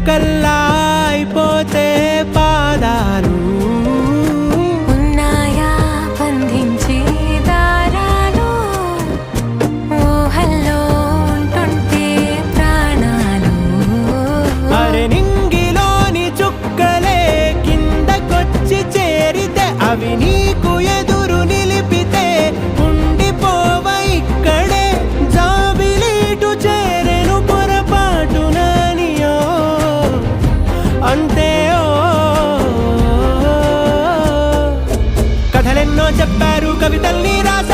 చుక్కల్లా అయిపోతే పాదాలు ఉన్నాయా బంధించే దారాలు ఊహల్లో ఉంటుంటే ప్రాణాలు అరే నింగిలోని చుక్కలే కిందకొచ్చి చేరితే అవి నీకు ఎదురు నిలిపితే ఉండిపోవ ఇక్కడే జాబిలీటు చేరెను పొరపాటుననియో అంతే కథలెన్నో చెప్పారు కవితల్ని రాశారు